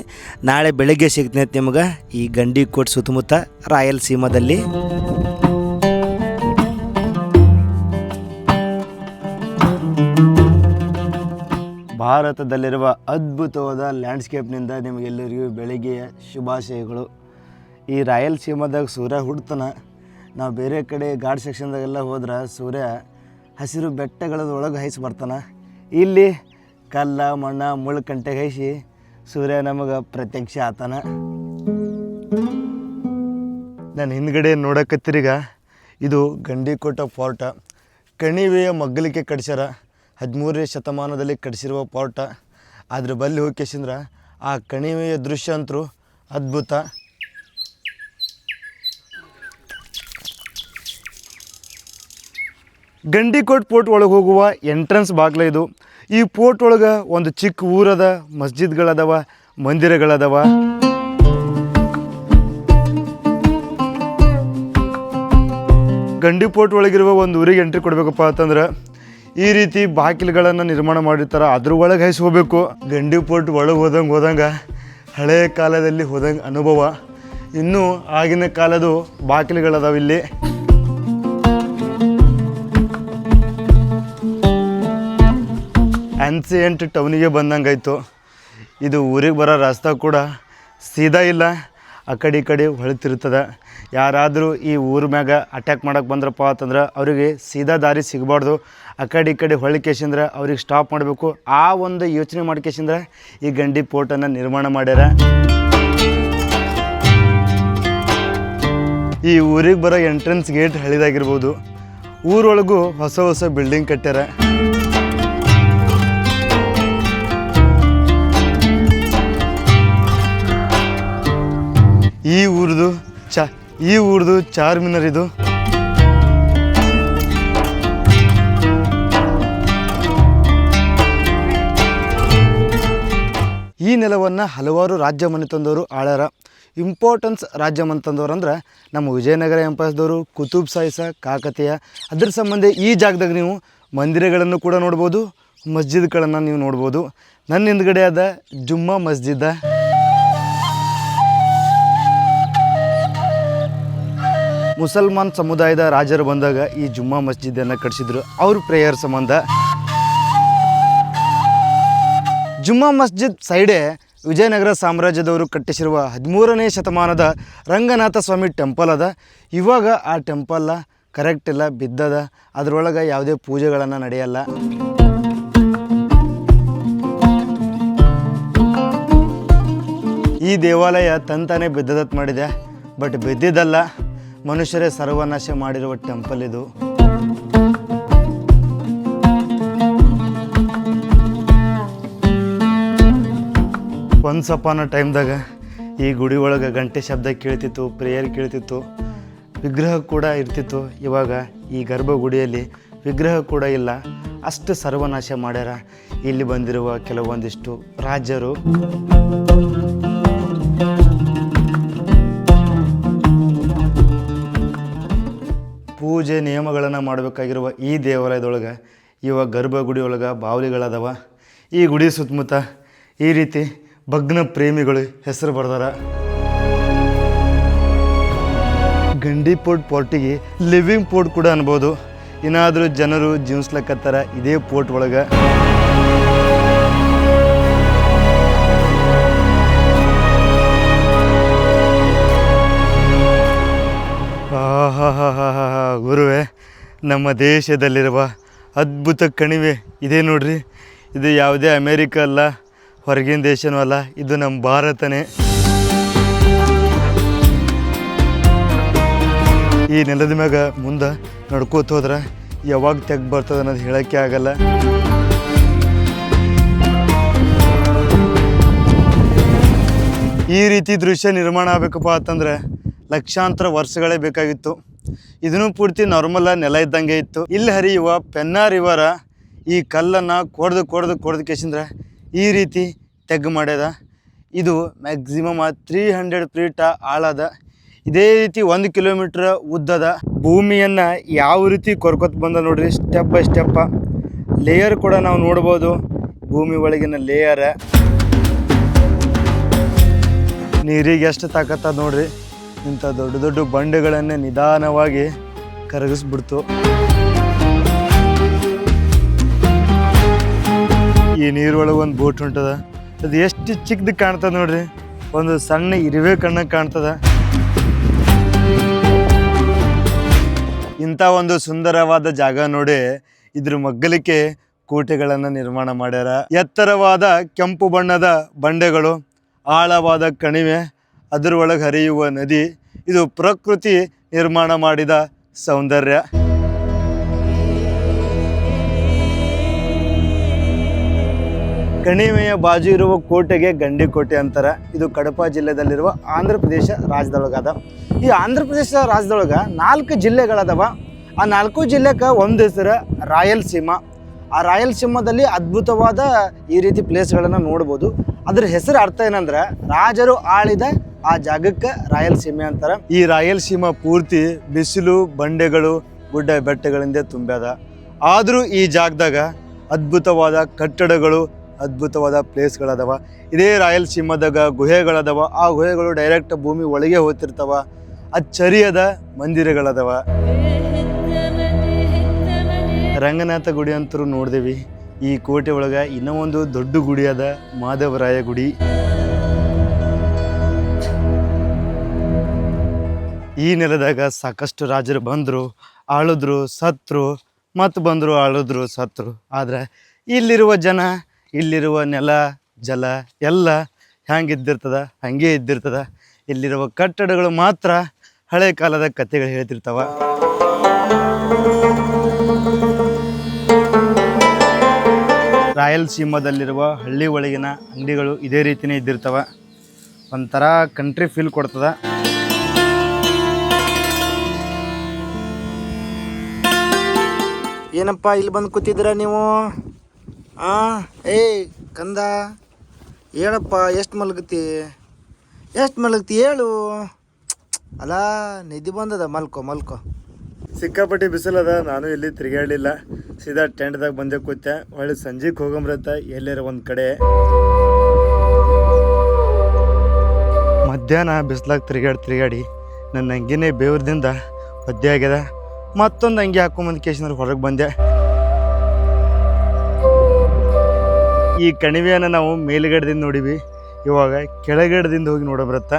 ನಾಳೆ ಬೆಳಗ್ಗೆ ಸಿಗ್ತೀನಿ ಅಂತ ನಿಮ್ಗೆ ಈ ಗಂಡಿಕೋಟ್ ಸುತ್ತಮುತ್ತ ರಾಯಲಸೀಮಾದಲ್ಲಿ. ಭಾರತದಲ್ಲಿರುವ ಅದ್ಭುತವಾದ ಲ್ಯಾಂಡ್ಸ್ಕೇಪ್ನಿಂದ ನಿಮಗೆಲ್ಲರಿಗೂ ಬೆಳಗ್ಗೆಯ ಶುಭಾಶಯಗಳು. ಈ ರಾಯಲಸೀಮಾದಾಗ ಸೂರ್ಯ ಹುಡ್ತಾನೆ. ನಾವು ಬೇರೆ ಕಡೆ ಘಾಟ್ ಸೆಕ್ಷನ್ದಾಗೆಲ್ಲ ಹೋದ್ರೆ ಸೂರ್ಯ ಹಸಿರು ಬೆಟ್ಟಗಳದೊಳಗೆ ಹೈಸಿ ಬರ್ತಾನೆ. ಇಲ್ಲಿ ಕಲ್ಲ ಮಣ್ಣ ಮುಳ್ಳು ಕಂಟೆಗೆ ಹೈಸಿ ಸೂರ್ಯ ನಮಗೆ ಪ್ರತ್ಯಕ್ಷ ಆತಾನ. ನಾನು ಹಿಂದ್ಗಡೆ ನೋಡಕತ್ತೀರೀಗ ಇದು ಗಂಡಿಕೋಟ ಫೋರ್ಟ. ಕಣಿವೆಯ ಮಗ್ಗಲಿಕ್ಕೆ ಕಟ್ಸ್ಯಾರ. 13ನೇ ಶತಮಾನದಲ್ಲಿ ಕಟ್ಸಿರುವ ಫೋರ್ಟ. ಅದ್ರ ಬಲ್ಲಿ ಹೋಗ್ಕೇಸಿಂದ್ರೆ ಆ ಕಣಿವೆಯ ದೃಶ್ಯ ಅಂತರೂ ಅದ್ಭುತ. ಗಂಡಿಕೋಟ್ ಫೋರ್ಟ್ ಒಳಗೆ ಹೋಗುವ ಎಂಟ್ರೆನ್ಸ್ ಬಾಗ್ಲ ಇದು. ಈ ಫೋರ್ಟ್ ಒಳಗೆ ಒಂದು ಚಿಕ್ಕ ಊರದ, ಮಸ್ಜಿದ್ಗಳದವ, ಮಂದಿರಗಳದವ. ಗಂಡಿ ಫೋರ್ಟ್ ಒಳಗಿರುವ ಒಂದು ಊರಿಗೆ ಎಂಟ್ರಿ ಕೊಡಬೇಕಪ್ಪ ಅಂತಂದ್ರೆ ಈ ರೀತಿ ಬಾಗಿಲುಗಳನ್ನು ನಿರ್ಮಾಣ ಮಾಡಿರ್ತಾರೆ. ಅದ್ರ ಒಳಗೆ ಹೈಸಿ ಹೋಗಬೇಕು. ಗಂಡಿ ಫೋರ್ಟ್ ಒಳಗೆ ಹೋದಂಗೆ ಹಳೆಯ ಕಾಲದಲ್ಲಿ ಹೋದಂಗೆ ಅನುಭವ. ಇನ್ನೂ ಆಗಿನ ಕಾಲದ ಬಾಗಿಲುಗಳದಾವ ಇಲ್ಲಿ. ಆನ್ಸಿಯಂಟ್ ಟೌನಿಗೆ ಬಂದಂಗಾಯ್ತು. ಇದು ಊರಿಗೆ ಬರೋ ರಸ್ತೆ ಕೂಡ ಸೀದಾ ಇಲ್ಲ, ಆ ಕಡೆ ಈ ಕಡೆ ಹೊಳಿತಿರ್ತದೆ. ಯಾರಾದರೂ ಈ ಊರ ಮ್ಯಾಗ ಅಟ್ಯಾಕ್ ಮಾಡೋಕ್ಕೆ ಬಂದ್ರಪ್ಪ ಅಂತಂದ್ರೆ ಅವರಿಗೆ ಸೀದಾ ದಾರಿ ಸಿಗಬಾರ್ದು. ಆ ಕಡೆ ಈ ಕಡೆ ಹೊಳಿಕೇಶಂದ್ರೆ ಅವ್ರಿಗೆ ಸ್ಟಾಪ್ ಮಾಡಬೇಕು. ಆ ಒಂದು ಯೋಚನೆ ಮಾಡ್ಕೇಶಂದ್ರೆ ಈ ಗಂಡಿ ಫೋರ್ಟನ್ನು ನಿರ್ಮಾಣ ಮಾಡ್ಯಾರ. ಈ ಊರಿಗೆ ಬರೋ ಎಂಟ್ರೆನ್ಸ್ ಗೇಟ್ ಹಳಿದಾಗಿರ್ಬೋದು. ಊರೊಳಗೂ ಹೊಸ ಹೊಸ ಬಿಲ್ಡಿಂಗ್ ಕಟ್ಟ್ಯಾರ. ಈ ಊರ್ದು ಚಾರ್ಮಿನಾರ್ ಇದು. ಈ ನೆಲವನ್ನು ಹಲವಾರು ರಾಜ್ಯ ಮನೆತಂದವರು ಆಳ್ಯಾರ. ಇಂಪಾರ್ಟೆನ್ಸ್ ರಾಜ್ಯ ಮನೆತಂದವ್ರು ಅಂದ್ರೆ ನಮ್ಮ ವಿಜಯನಗರ ಎಂಪೈರ್ಸ್ದವರು, ಕುತುಬ್ ಶಾಹಿ ಕಾಕತೀಯ. ಅದ್ರ ಸಂಬಂಧ ಈ ಜಾಗದಾಗ ನೀವು ಮಂದಿರಗಳನ್ನು ಕೂಡ ನೋಡ್ಬೋದು, ಮಸ್ಜಿದ್ಗಳನ್ನು ನೀವು ನೋಡ್ಬೋದು. ನನ್ನ ಹಿಂದ್ಗಡೆ ಆದ ಜುಮ್ಮಾ ಮಸ್ಜಿದ. ಮುಸಲ್ಮಾನ್ ಸಮುದಾಯದ ರಾಜರು ಬಂದಾಗ ಈ ಜುಮ್ಮಾ ಮಸ್ಜಿದನ್ನು ಕಟ್ಟಿಸಿದ್ರು ಅವ್ರ ಪ್ರೇಯರ್ ಸಂಬಂಧ. ಜುಮ್ಮಾ ಮಸ್ಜಿದ್ ಸೈಡೇ ವಿಜಯನಗರ ಸಾಮ್ರಾಜ್ಯದವರು ಕಟ್ಟಿಸಿರುವ 13ನೇ ಶತಮಾನದ ರಂಗನಾಥ ಸ್ವಾಮಿ ಟೆಂಪಲ್ ಅದ. ಇವಾಗ ಆ ಟೆಂಪಲ್ ಕರೆಕ್ಟ್ ಇಲ್ಲ, ಬಿದ್ದದ. ಅದರೊಳಗೆ ಯಾವುದೇ ಪೂಜೆಗಳನ್ನು ನಡೆಯಲ್ಲ. ಈ ದೇವಾಲಯ ತಂತಾನೆ ಬಿದ್ದದತ್ ಮಾಡಿದೆ. ಬಟ್ ಬಿದ್ದಿದ್ದಲ್ಲ, ಮನುಷ್ಯರೇ ಸರ್ವನಾಶ ಮಾಡಿರುವ ಟೆಂಪಲ್ ಇದು. ಒನ್ಸ್ ಅಪಾನ್ ಅ ಟೈಮ್ದಾಗ ಈ ಗುಡಿ ಒಳಗೆ ಗಂಟೆ ಶಬ್ದ ಕೇಳ್ತಿತ್ತು, ಪ್ರೇಯರ್ ಕೇಳ್ತಿತ್ತು, ವಿಗ್ರಹ ಕೂಡ ಇರ್ತಿತ್ತು. ಇವಾಗ ಈ ಗರ್ಭಗುಡಿಯಲ್ಲಿ ವಿಗ್ರಹ ಕೂಡ ಇಲ್ಲ. ಅಷ್ಟು ಸರ್ವನಾಶ ಮಾಡ್ಯಾರ ಇಲ್ಲಿ ಬಂದಿರುವ ಕೆಲವೊಂದಿಷ್ಟು ರಾಜರು. ಪೂಜೆ ನಿಯಮಗಳನ್ನು ಮಾಡಬೇಕಾಗಿರುವ ಈ ದೇವಾಲಯದೊಳಗೆ ಇವಾಗ ಗರ್ಭಗುಡಿ ಒಳಗೆ ಬಾವಲಿಗಳದಾವ. ಈ ಗುಡಿ ಸುತ್ತಮುತ್ತ ಈ ರೀತಿ ಭಗ್ನ ಪ್ರೇಮಿಗಳು ಹೆಸರು ಬರ್ದಾರ. ಗಂಡಿ ಫೋರ್ಟಿಗೆ ಲಿವಿಂಗ್ ಫೋರ್ಟ್ ಕೂಡ ಅನ್ಬೋದು. ಏನಾದರೂ ಜನರು ಜೀವಿಸ್ಲಕ್ಕತ್ತಾರ ಇದೇ ಫೋರ್ಟ್ ಒಳಗೆ. ಗುರುವೇ, ನಮ್ಮ ದೇಶದಲ್ಲಿರುವ ಅದ್ಭುತ ಕಣಿವೆ ಇದೇ ನೋಡ್ರಿ. ಇದು ಯಾವುದೇ ಅಮೇರಿಕ ಅಲ್ಲ, ಹೊರಗಿನ ದೇಶನೂ ಅಲ್ಲ, ಇದು ನಮ್ಮ ಭಾರತನೇ. ಈ ನೆಲದ ಮ್ಯಾಗ ಮುಂದೆ ನಡ್ಕೋತ ಹೋದ್ರೆ ಯಾವಾಗ ತೆಗ್ ಬರ್ತದೆ ಅನ್ನೋದು ಹೇಳೋಕ್ಕೆ ಆಗಲ್ಲ. ಈ ರೀತಿ ದೃಶ್ಯ ನಿರ್ಮಾಣ ಆಗಬೇಕಪ್ಪ ಅಂತಂದ್ರೆ ಲಕ್ಷಾಂತರ ವರ್ಷಗಳೇ ಬೇಕಾಗಿತ್ತು. ಇದನ್ನು ಪೂರ್ತಿ ನಾರ್ಮಲ್ ನೆಲ ಇದ್ದಂಗೆ ಇತ್ತು. ಇಲ್ಲಿ ಹರಿಯುವ ಪೆನ್ನಾ ರಿವರ ಈ ಕಲ್ಲನ್ನು ಕೊಡ್ದು ಕೇಸಿಂದ್ರೆ ಈ ರೀತಿ ತೆಗ್ಗು ಮಾಡ್ಯದ. ಇದು ಮ್ಯಾಕ್ಸಿಮಮ್ 300 ಫೀಟ್ ಆಳದ. ಇದೇ ರೀತಿ 1 ಕಿಲೋಮೀಟ್ರ್ ಉದ್ದದ. ಭೂಮಿಯನ್ನು ಯಾವ ರೀತಿ ಕೊರ್ಕೊತ ಬಂದ ನೋಡ್ರಿ, ಸ್ಟೆಪ್ ಬೈ ಸ್ಟೆಪ್ಪ ಲೇಯರ್ ಕೂಡ ನಾವು ನೋಡ್ಬೋದು. ಭೂಮಿ ಒಳಗಿನ ಲೇಯರ್. ನೀರಿಗೆ ಎಷ್ಟು ತಾಕತ್ತ ನೋಡ್ರಿ. ಇಂಥ ದೊಡ್ಡ ದೊಡ್ಡ ಬಂಡೆಗಳನ್ನೇ ನಿಧಾನವಾಗಿ ಕರಗಿಸ್ಬಿಡ್ತು. ಈ ನೀರೊಳಗೆ ಒಂದು ಬೋಟ್ ಹೊಂಟದ. ಅದು ಎಷ್ಟು ಚಿಕ್ಕದು ಕಾಣ್ತದ ನೋಡ್ರಿ. ಒಂದು ಸಣ್ಣ ಇರುವೆ ಕಣ್ಣಾಗ ಕಾಣ್ತದ. ಇಂಥ ಒಂದು ಸುಂದರವಾದ ಜಾಗ ನೋಡಿ ಇದ್ರ ಮಗ್ಗಲಿಕ್ಕೆ ಕೋಟೆಗಳನ್ನು ನಿರ್ಮಾಣ ಮಾಡ್ಯಾರ. ಎತ್ತರವಾದ ಕೆಂಪು ಬಣ್ಣದ ಬಂಡೆಗಳು, ಆಳವಾದ ಕಣಿವೆ, ಅದರ ಒಳಗೆ ಹರಿಯುವ ನದಿ. ಇದು ಪ್ರಕೃತಿ ನಿರ್ಮಾಣ ಮಾಡಿದ ಸೌಂದರ್ಯ. ಕಣಿವೆಯ ಬಾಜು ಇರುವ ಕೋಟೆಗೆ ಗಂಡಿಕೋಟೆ ಅಂತಾರೆ. ಇದು ಕಡಪ ಜಿಲ್ಲೆದಲ್ಲಿರುವ ಆಂಧ್ರ ಪ್ರದೇಶ ರಾಜ್ಯದೊಳಗದ. ಈ ಆಂಧ್ರ ಪ್ರದೇಶ ರಾಜ್ಯದೊಳಗೆ 4 ಜಿಲ್ಲೆಗಳದವ. ಆ 4 ಜಿಲ್ಲೆಗೆ ಒಂದು ಹೆಸರು ರಾಯಲಸೀಮಾ. ಆ ರಾಯಲಸೀಮಾದಲ್ಲಿ ಅದ್ಭುತವಾದ ಈ ರೀತಿ ಪ್ಲೇಸ್ಗಳನ್ನು ನೋಡ್ಬೋದು. ಅದ್ರ ಹೆಸರು ಅರ್ಥ ಏನಂದ್ರೆ ರಾಜರು ಆಳಿದ ಆ ಜಾಗಕ್ಕೆ ರಾಯಲಸೀಮೆ ಅಂತಾರೆ. ಈ ರಾಯಲಸೀಮಾ ಪೂರ್ತಿ ಬಿಸಿಲು, ಬಂಡೆಗಳು, ಗುಡ್ಡ ಬೆಟ್ಟಗಳಿಂದ ತುಂಬ್ಯದ. ಆದರೂ ಈ ಜಾಗದಾಗ ಅದ್ಭುತವಾದ ಕಟ್ಟಡಗಳು, ಅದ್ಭುತವಾದ ಪ್ಲೇಸ್ಗಳದವ. ಇದೇ ರಾಯಲಸೀಮಾದಾಗ ಗುಹೆಗಳದವ. ಆ ಗುಹೆಗಳು ಡೈರೆಕ್ಟ್ ಭೂಮಿ ಒಳಗೆ ಹೋಗ್ತಿರ್ತಾವ. ಅಚ್ಚರಿಯದ ಮಂದಿರಗಳದವ. ರಂಗನಾಥ ಗುಡಿ ಅಂತರೂ ನೋಡಿದೆವಿ. ಈ ಕೋಟೆ ಒಳಗೆ ಇನ್ನೂ ಒಂದು ದೊಡ್ಡ ಗುಡಿ ಅದ, ಮಾಧವರಾಯ ಗುಡಿ. ಈ ನೆಲದಾಗ ಸಾಕಷ್ಟು ರಾಜರು ಬಂದರು, ಆಳಿದ್ರು, ಸತ್ರು, ಮತ್ತು ಬಂದರು, ಆಳಿದ್ರು, ಸತ್ರು. ಆದರೆ ಇಲ್ಲಿರುವ ಜನ, ಇಲ್ಲಿರುವ ನೆಲ, ಜಲ ಎಲ್ಲ ಹ್ಯಾಂಗಿದ್ದಿರ್ತದ ಹಾಗೆ ಇದ್ದಿರ್ತದ. ಇಲ್ಲಿರುವ ಕಟ್ಟಡಗಳು ಮಾತ್ರ ಹಳೆ ಕಾಲದ ಕಥೆಗಳು ಹೇಳ್ತಿರ್ತಾವ. ರಾಯಲಸೀಮಾದಲ್ಲಿರುವ ಹಳ್ಳಿ ಒಳಗಿನ ಅಂಗಡಿಗಳು ಇದೇ ರೀತಿಯೇ ಇದ್ದಿರ್ತಾವ. ಒಂಥರ ಕಂಟ್ರಿ ಫೀಲ್ ಕೊಡ್ತದ. ಏನಪ್ಪ ಇಲ್ಲಿ ಬಂದು ಕೂತಿದ್ದೀರ ನೀವು? ಏಯ್ ಕಂದ, ಹೇಳಪ್ಪ, ಎಷ್ಟು ಮಲಗ್ತಿ ಹೇಳು. ಅಲ್ಲ, ನಿದ್ದೆ ಬಂದದ, ಮಲ್ಕೋ. ಸಿಕ್ಕಾಪಟ್ಟಿ ಬಿಸಿಲದ. ನಾನು ಇಲ್ಲಿ ತಿರುಗಾಡಲಿಲ್ಲ, ಸೀದಾ ಟೆಂಟ್ದಾಗ ಬಂದೆ ಕೂತೆ. ಒಳ್ಳೆ ಸಂಜೆಗೆ ಹೋಗಂಬ್ರತ್ತ ಎಲ್ಲಾರ ಒಂದು ಕಡೆ. ಮಧ್ಯಾಹ್ನ ಬಿಸಿಲಾಗ ತಿರುಗಾಡಿ ನನ್ನ ಅಂಗಿನೇ ಬೇವ್ರದಿಂದ ಒದ್ದೆ ಆಗ್ಯದ. ಮತ್ತೊಂದು ಅಂಗಿ ಹಾಕೊಂಬಂದು ಕೇಶಂದ್ರೆ ಹೊರಗೆ ಬಂದೆ. ಈ ಕಣಿವೆಯನ್ನು ನಾವು ಮೇಲುಗಡೆದಿಂದ ನೋಡಿವಿ, ಇವಾಗ ಕೆಳಗಡೆದಿಂದ ಹೋಗಿ ನೋಡಬರತ್ತ.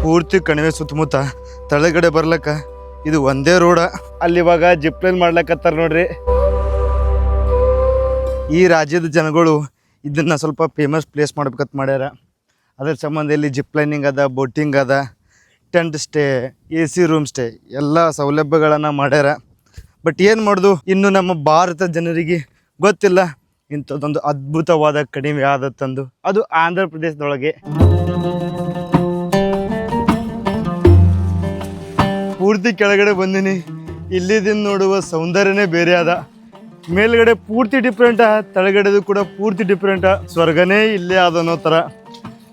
ಪೂರ್ತಿ ಕಣಿವೆ ಸುತ್ತಮುತ್ತ ತಳಗಡೆ ಬರ್ಲಕ್ಕ ಇದು ಒಂದೇ ರೋಡ. ಅಲ್ಲಿ ಇವಾಗ ಜಿಪ್ಲೈನ್ ಮಾಡ್ಲಕ್ಕತ್ತಾರ ನೋಡ್ರಿ. ಈ ರಾಜ್ಯದ ಜನಗಳು ಇದನ್ನ ಸ್ವಲ್ಪ ಫೇಮಸ್ ಪ್ಲೇಸ್ ಮಾಡ್ಬೇಕಂತ ಮಾಡ್ಯಾರ. ಅದ್ರ ಸಂಬಂಧ ಇಲ್ಲಿ ಜಿಪ್ಲೈನಿಂಗ್ ಅದ, ಬೋಟಿಂಗ್ ಅದ, tent stay, AC room stay ಎಲ್ಲ ಸೌಲಭ್ಯಗಳನ್ನು ಮಾಡ್ಯಾರ. ಬಟ್ ಏನು ಮಾಡೋದು, ಇನ್ನು ನಮ್ಮ ಭಾರತ ಜನರಿಗೆ ಗೊತ್ತಿಲ್ಲ ಇಂಥದ್ದೊಂದು ಅದ್ಭುತವಾದ ಕಣಿವೆ ಆದತ್ತಂದು. ಅದು ಆಂಧ್ರ ಪ್ರದೇಶದೊಳಗೆ. ಪೂರ್ತಿ ಕೆಳಗಡೆ ಬಂದೀನಿ. ಇಲ್ಲಿದಿಂದ ನೋಡುವ ಸೌಂದರ್ಯನೇ ಬೇರೆ ಅದ. ಮೇಲ್ಗಡೆ ಪೂರ್ತಿ ಡಿಫ್ರೆಂಟ, ತಳಗಡೆದು ಕೂಡ ಪೂರ್ತಿ ಡಿಫ್ರೆಂಟ. ಸ್ವರ್ಗನೇ ಇಲ್ಲೇ ಆದ ಅನ್ನೋ ಥರ.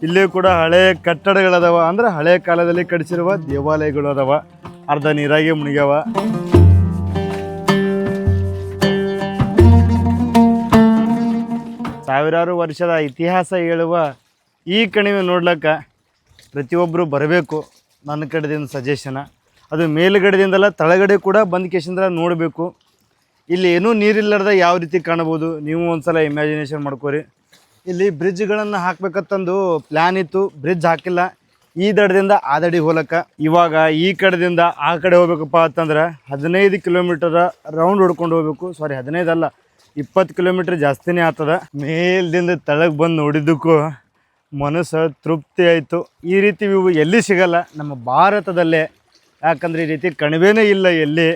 ಇಲ್ಲೇ ಕೂಡ ಹಳೆ ಕಟ್ಟಡಗಳದಾವ, ಅಂದ್ರೆ ಹಳೆ ಕಾಲದಲ್ಲಿ ಕಟ್ಟಿಸಿರುವ ದೇವಾಲಯಗಳು ಅದಾವ. ಅರ್ಧ ನೀರಾಗೆ ಮುಳುಗ್ಯಾವ. ಸಾವಿರಾರು ವರ್ಷದ ಇತಿಹಾಸ ಹೇಳುವ ಈ ಕಣಿವೆ ನೋಡ್ಲಿಕ್ಕೆ ಪ್ರತಿಯೊಬ್ಬರು ಬರಬೇಕು. ನನ್ನ ಕಡೆದಿಂದ ಸಜೆಷನ. ಅದು ಮೇಲುಗಡೆದಿಂದಲ್ಲ, ತಳಗಡೆ ಕೂಡ ಬಂದು ಕೇಶಂದ್ರೆ ನೋಡಬೇಕು. ಇಲ್ಲಿ ಏನೂ ನೀರಿಲ್ಲಾರ್ದ ಯಾವ ರೀತಿ ಕಾಣಬಹುದು ನೀವು ಒಂದ್ಸಲ ಇಮ್ಯಾಜಿನೇಷನ್ ಮಾಡ್ಕೋರಿ. ಇಲ್ಲಿ ಬ್ರಿಡ್ಜ್ಗಳನ್ನು ಹಾಕ್ಬೇಕಂತಂದು ಪ್ಲ್ಯಾನ್ ಇತ್ತು, ಬ್ರಿಡ್ಜ್ ಹಾಕಿಲ್ಲ. ಈ ದಡದಿಂದ ಆ ದಡಿಗೆ ಹೋಗ್ಲಕ್ಕ. ಇವಾಗ ಈ ಕಡೆದಿಂದ ಆ ಕಡೆ ಹೋಗ್ಬೇಕಪ್ಪ ಅಂತಂದ್ರೆ 15 ಕಿಲೋಮೀಟರ್ ರೌಂಡ್ ಹೊಡ್ಕೊಂಡು ಹೋಗ್ಬೇಕು. 15 ಅಲ್ಲ, 20 ಕಿಲೋಮೀಟ್ರ್ ಜಾಸ್ತಿನೇ ಆಗ್ತದ. ಮೇಲ್ದಿಂದ ತಳಗೆ ಬಂದು ನೋಡಿದ್ದಕ್ಕೂ ಮನಸ್ಸು ತೃಪ್ತಿ ಆಯಿತು. ಈ ರೀತಿ ಇವು ಎಲ್ಲಿ ಸಿಗಲ್ಲ ನಮ್ಮ ಭಾರತದಲ್ಲೇ. ಯಾಕಂದರೆ ಈ ರೀತಿ ಕಣಿವೆನೇ ಇಲ್ಲ ಎಲ್ಲಿ.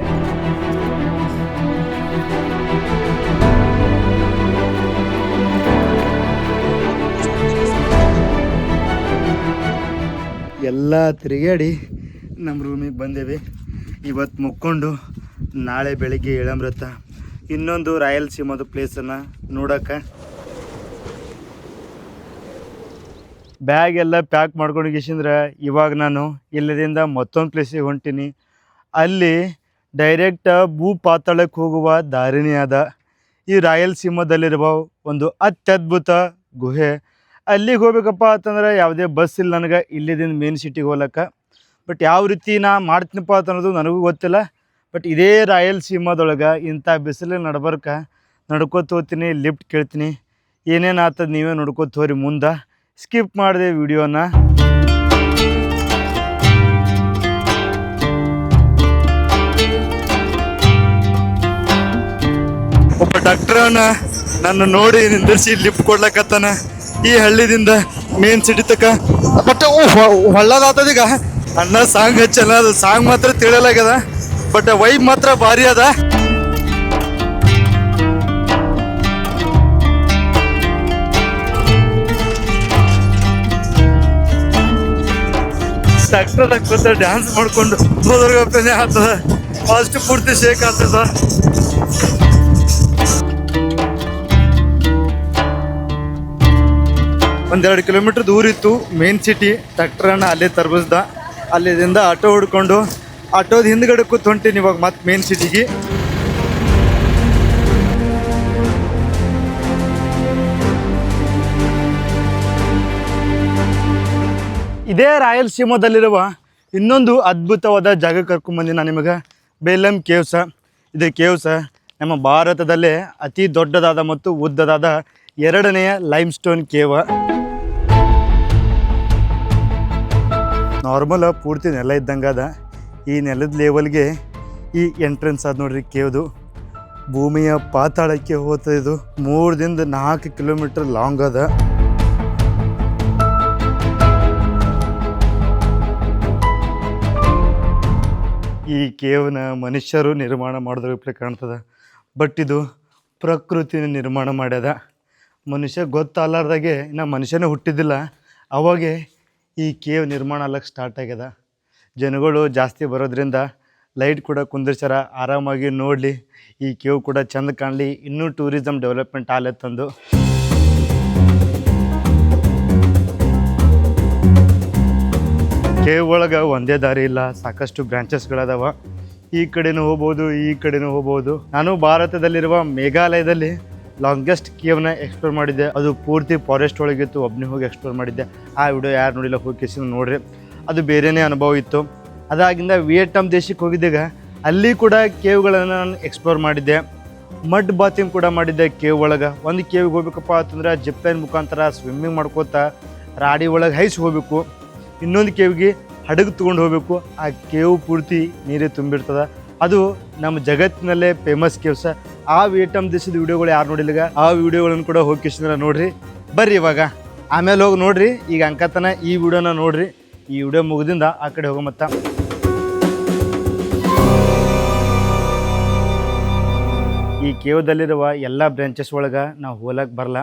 ಎಲ್ಲ ತಿರುಗಾಡಿ ನಮ್ಮ ರೂಮಿಗೆ ಬಂದೇವಿ. ಇವತ್ತು ಮುಕ್ಕೊಂಡು ನಾಳೆ ಬೆಳಿಗ್ಗೆ ಏಳಂಬ್ರತ್ತ ಇನ್ನೊಂದು ರಾಯಲಸೀಮಾದ ಪ್ಲೇಸನ್ನು ನೋಡೋಕ್ಕೆ. ಬ್ಯಾಗ್ ಎಲ್ಲ ಪ್ಯಾಕ್ ಮಾಡ್ಕೊಂಡು ಗಿಶಂದ್ರೆ ಇವಾಗ ನಾನು ಇಲ್ಲದಿಂದ ಮತ್ತೊಂದು ಪ್ಲೇಸಿಗೆ ಹೊಂಟೀನಿ. ಅಲ್ಲಿ ಡೈರೆಕ್ಟ್ ಭೂ ಪಾತಾಳಕ್ಕೆ ಹೋಗುವ ದಾರಿನೇ ಅದ. ಈ ರಾಯಲಸೀಮದಲ್ಲಿರುವ ಒಂದು ಅತ್ಯದ್ಭುತ ಗುಹೆ. ಅಲ್ಲಿಗೆ ಹೋಗ್ಬೇಕಪ್ಪ ಅಂತಂದ್ರೆ ಯಾವುದೇ ಬಸ್ ಇಲ್ಲ ನನಗೆ ಇಲ್ಲಿದಿಂದ ಮೇನ್ ಸಿಟಿಗೆ ಹೋಗ್ಲಕ್ಕ. ಬಟ್ ಯಾವ ರೀತಿ ನಾ ಮಾಡ್ತೀನಪ್ಪ ಅಂತ ಅನ್ನೋದು ನನಗೂ ಗೊತ್ತಿಲ್ಲ. ಬಟ್ ಇದೇ ರಾಯಲಸೀಮದೊಳಗೆ ಇಂಥ ಬಿಸಿಲಿಗೆ ನಡ್ಕೋತ ಹೋಗ್ತೀನಿ, ಲಿಫ್ಟ್ ಕೇಳ್ತೀನಿ. ಏನೇನು ಆಗ್ತದೆ ನೀವೇ ನೋಡ್ಕೋತ ಹೋಗ್ರಿ. ಮುಂದೆ ಸ್ಕಿಪ್ ಮಾಡಿದೆ ವಿಡಿಯೋನ. ಒಬ್ಬ ಡಾಕ್ಟ್ರನ ನನ್ನ ನೋಡಿ ನಿಂದಿರಿಸಿ ಲಿಫ್ಟ್ ಕೊಡ್ಲಕತ್ತಾನ ಈ ಹಳ್ಳಿದಿಂದ ಮೇನ್ ಸಿಟಿ ತಕ. ಬಟ್ ಹೊಳ್ಳದಾತದೀಗ ಅಣ್ಣ ಸಾಂಗ್ ಹಚ್ಚಲ್ಲ, ಅದು ಸಾಂಗ್ ಮಾತ್ರ ತಿಳಿಯಲಾಗ್ಯದ. ಬಟ್ ವೈಬ್ ಮಾತ್ರ ಭಾರಿ ಅದ. ಡಾಕ್ಟರ್ ಕೂತ ಡ್ಯಾನ್ಸ್ ಮಾಡ್ಕೊಂಡು ಹೋದ್ರಿಗೆ ಆಗ್ತದ, ಅಷ್ಟು ಪೂರ್ತಿ ಶೇಕ್ ಆಗ್ತದ. ಒಂದೆರಡು ಕಿಲೋಮೀಟ್ರ್ ದೂರ ಇತ್ತು ಮೇನ್ ಸಿಟಿ. ಟ್ರ್ಯಾಕ್ಟ್ರನ್ನ ಅಲ್ಲೇ ತರ್ಬಿಸ್ದ. ಅಲ್ಲಿಂದ ಆಟೋ ಹೊಡ್ಕೊಂಡು ಆಟೋದ ಹಿಂದ್ಗಡೆ ಕೂತ್ ಹೊಂಟೀನಿ ಇವಾಗ ಮತ್ತೆ ಮೇನ್ ಸಿಟಿಗೆ. ಇದೇ ರಾಯಲಸೀಮದಲ್ಲಿರುವ ಇನ್ನೊಂದು ಅದ್ಭುತವಾದ ಜಾಗ ಕರ್ಕೊಂಡ್ಬಂದಿ ನಾನು ನಿಮಗೆ. ಬೇಲಂ ಕೇವ್ಸ. ಇದು ಕೇವ್ಸ ನಮ್ಮ ಭಾರತದಲ್ಲೇ ಅತಿ ದೊಡ್ಡದಾದ ಮತ್ತು ಉದ್ದದಾದ 2ನೆಯ ಲೈಮ್ ಸ್ಟೋನ್ ಕೇವ. ನಾರ್ಮಲ್ ಪೂರ್ತಿ ನೆಲ ಇದ್ದಂಗೆ ಅದ. ಈ ನೆಲದ ಲೆವೆಲ್ಗೆ ಈ ಎಂಟ್ರೆನ್ಸ್ ಆದ ನೋಡ್ರಿ ಕೇವ್ದು. ಭೂಮಿಯ ಪಾತಾಳಕ್ಕೆ ಹೋಗ್ತದೆ. ಇದು 3ರಿಂದ 4 ಕಿಲೋಮೀಟರ್ ಲಾಂಗ್ ಅದ. ಈ ಕೇವ್ನ ಮನುಷ್ಯರು ನಿರ್ಮಾಣ ಮಾಡಿದ್ರೆ ಕಾಣ್ತದೆ. ಬಟ್ ಇದು ಪ್ರಕೃತಿನ ನಿರ್ಮಾಣ ಮಾಡ್ಯದ. ಮನುಷ್ಯ ಗೊತ್ತಲ್ಲಾರ್ದಾಗೆ ಇನ್ನು ಮನುಷ್ಯನೇ ಹುಟ್ಟಿದ್ದಿಲ್ಲ ಅವಾಗೆ ಈ ಕೇವ್ ನಿರ್ಮಾಣ ಆಗ್ಲಕ್ಕೆ ಸ್ಟಾರ್ಟ್ ಆಗ್ಯದ. ಜನಗಳು ಜಾಸ್ತಿ ಬರೋದ್ರಿಂದ ಲೈಟ್ ಕೂಡ ಕುಂದಿರ್ಸಾರ, ಆರಾಮಾಗಿ ನೋಡಲಿ, ಈ ಕೇವ್ ಕೂಡ ಚೆಂದ ಕಾಣಲಿ, ಇನ್ನೂ ಟೂರಿಸಮ್ ಡೆವಲಪ್ಮೆಂಟ್ ಆಗ್ಲತ್ತಂದು. ಕೇವ್ ಒಳಗೆ ಒಂದೇ ದಾರಿ ಇಲ್ಲ, ಸಾಕಷ್ಟು ಬ್ರಾಂಚಸ್ಗಳದಾವ. ಈ ಕಡೆನೂ ಹೋಗ್ಬೋದು, ಈ ಕಡೆನೂ ಹೋಗ್ಬೋದು. ನಾನು ಭಾರತದಲ್ಲಿರುವ ಮೇಘಾಲಯದಲ್ಲಿ ಲಾಂಗೆಸ್ಟ್ ಕೇವ್ನ ಎಕ್ಸ್ಪ್ಲೋರ್ ಮಾಡಿದ್ದೆ. ಅದು ಪೂರ್ತಿ ಫಾರೆಸ್ಟ್ ಒಳಗಿತ್ತು. ಒಬ್ಬನೇ ಹೋಗಿ ಎಕ್ಸ್ಪ್ಲೋರ್ ಮಾಡಿದ್ದೆ. ಆ ವಿಡಿಯೋ ಯಾರು ನೋಡಿಲ್ಲ ಹೋಗಿ ನೋಡ್ರಿ, ಅದು ಬೇರೆಯೇ ಅನುಭವ ಇತ್ತು. ಅದಾಗಿಂದ ವಿಯೆಟ್ನಾಂ ದೇಶಕ್ಕೆ ಹೋಗಿದ್ದಾಗ ಅಲ್ಲಿ ಕೂಡ ಕೇವ್ಗಳನ್ನು ನಾನು ಎಕ್ಸ್ಪ್ಲೋರ್ ಮಾಡಿದ್ದೆ. ಮಡ್ ಬಾತಿಂಗ್ ಕೂಡ ಮಾಡಿದ್ದೆ ಕೇವ್ ಒಳಗೆ. ಒಂದು ಕೇವ್ಗೆ ಹೋಗ್ಬೇಕಪ್ಪ ಅಂತಂದ್ರೆ ಜಿಪ್ಲೈನ್ ಮುಖಾಂತರ ಸ್ವಿಮ್ಮಿಂಗ್ ಮಾಡ್ಕೋತಾ ರಾಡಿ ಒಳಗೆ ಹೈಸಿ ಹೋಗಬೇಕು. ಇನ್ನೊಂದು ಕೇವ್ಗೆ ಹಡಗು ತೊಗೊಂಡು ಹೋಗಬೇಕು. ಆ ಕೇವ್ ಪೂರ್ತಿ ನೀರೇ ತುಂಬಿರ್ತದೆ. ಅದು ನಮ್ಮ ಜಗತ್ತಿನಲ್ಲೇ ಫೇಮಸ್ ಕೇವ್ಸ. ಆ ವಿಯೆಟ್ನಾಂ ದೇಶದ ವಿಡಿಯೋಗಳು ಯಾರು ನೋಡಿಲ್ಲ, ಆ ವಿಡಿಯೋಗಳನ್ನು ಕೂಡ ಹೋಗಿ ನೋಡ್ರಿ. ಬರ್ರಿ ಇವಾಗ ಆಮೇಲೆ ಹೋಗಿ ನೋಡ್ರಿ. ಈಗ ಅಂಕತನ ಈ ವಿಡಿಯೋನ ನೋಡ್ರಿ. ಈ ವಿಡಿಯೋ ಮುಗಿದಿಂದ ಆ ಕಡೆ ಹೋಗೋ. ಮತ್ತ ಈ ಕೇವ್ದಲ್ಲಿರುವ ಎಲ್ಲ ಬ್ರಾಂಚಸ್ ಒಳಗೆ ನಾವು ಹೋಲಕ್ಕೆ ಬರಲ್ಲ.